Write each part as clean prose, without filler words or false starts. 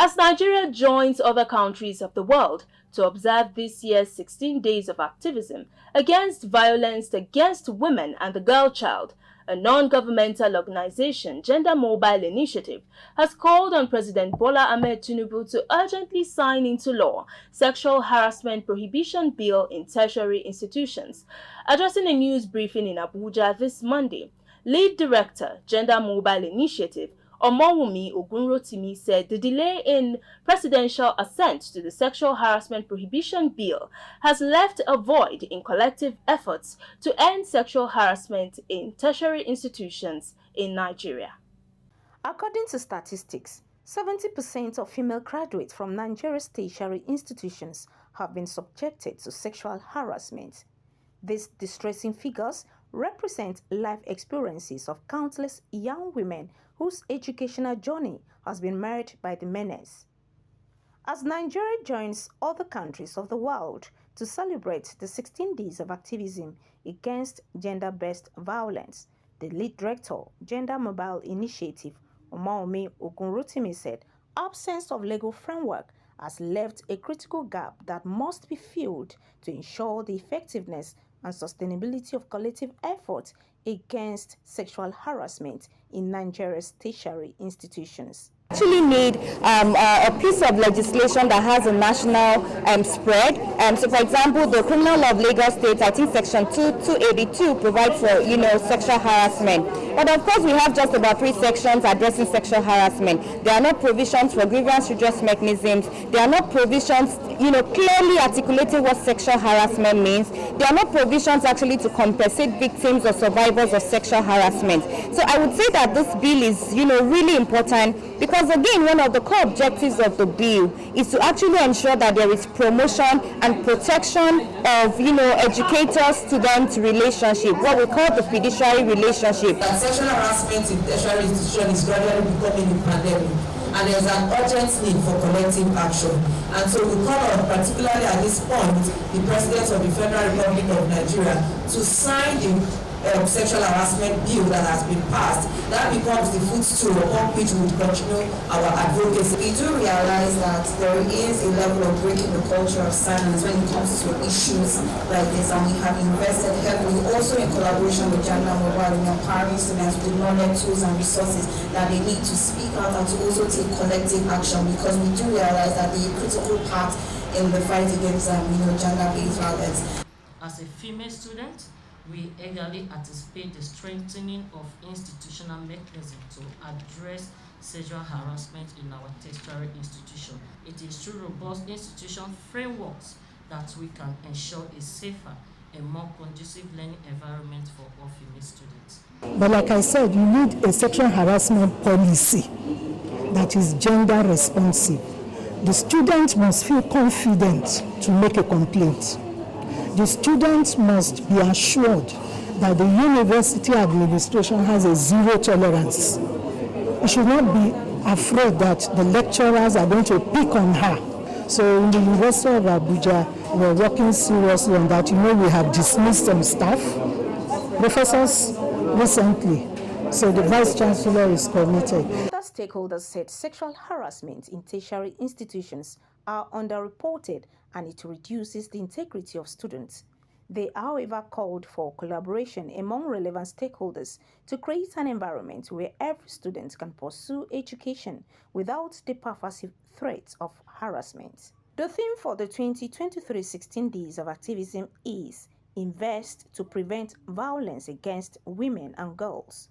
As Nigeria joins other countries of the world to observe this year's 16 days of activism against violence against women and the girl child, a non-governmental organization, Gender Mobile Initiative, has called on President Bola Ahmed Tinubu to urgently sign into law Sexual Harassment Prohibition Bill in tertiary institutions. Addressing a news briefing in Abuja this Monday, Lead Director, Gender Mobile Initiative, Omowumi Ogunrotimi, said the delay in presidential assent to the Sexual Harassment Prohibition Bill has left a void in collective efforts to end sexual harassment in tertiary institutions in Nigeria. According to statistics, 70% of female graduates from Nigeria's tertiary institutions have been subjected to sexual harassment. These distressing figures represent life experiences of countless young women whose educational journey has been marred by the menace. As Nigeria joins other countries of the world to celebrate the 16 days of activism against gender-based violence, the lead director, Gender Mobile Initiative, Omowumi Ogunrotimi, said absence of legal framework has left a critical gap that must be filled to ensure the effectiveness and sustainability of collective efforts against sexual harassment in Nigeria's tertiary institutions. Actually need a piece of legislation that has a national spread. So, for example, the Criminal Law of Lagos State, I think Section 282 provides for sexual harassment. But of course, we have just about 3 sections addressing sexual harassment. There are no provisions for grievance redress mechanisms. There are no provisions, clearly articulating what sexual harassment means. There are no provisions actually to compensate victims or survivors of sexual harassment. So, I would say that this bill is, really important because, again, one of the core objectives of the bill is to actually ensure that there is promotion and protection of, educator-student relationship, what we call the fiduciary relationship. Sexual harassment in tertiary institution is gradually becoming a pandemic, and there's an urgent need for collective action. And so we call on, particularly at this point, the President of the Federal Republic of Nigeria to sign the sexual harassment bill that has been passed. That becomes the footstool upon which we continue our advocacy. We do realize that there is a level of breaking the culture of silence when it comes to issues like this, and we have invested heavily also in collaboration with Gender Mobile in empowering students with knowledge, tools and resources that they need to speak out and to also take collective action, because we do realize that the critical part in the fight against gender-based violence. As a female student, we eagerly anticipate the strengthening of institutional mechanisms to address sexual harassment in our tertiary institution. It is through robust institution frameworks that we can ensure a safer and more conducive learning environment for all female students. But like I said, you need a sexual harassment policy that is gender responsive. The student must feel confident to make a complaint. The students must be assured that the university administration has a zero tolerance. It should not be afraid that the lecturers are going to pick on her. So in the University of Abuja, we're working seriously on that. We have dismissed some staff, professors recently. So the Vice Chancellor is committed. Other stakeholders said sexual harassment in tertiary institutions are underreported and it reduces the integrity of students. They, however, called for collaboration among relevant stakeholders to create an environment where every student can pursue education without the pervasive threat of harassment. The theme for the 2023 16 Days of Activism is Invest to Prevent Violence Against Women and Girls.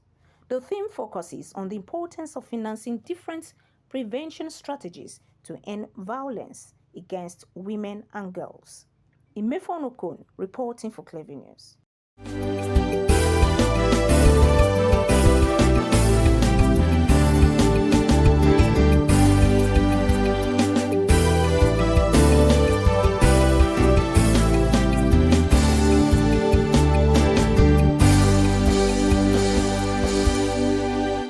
The theme focuses on the importance of financing different prevention strategies to end violence against women and girls. Imefon Okon reporting for Clever News.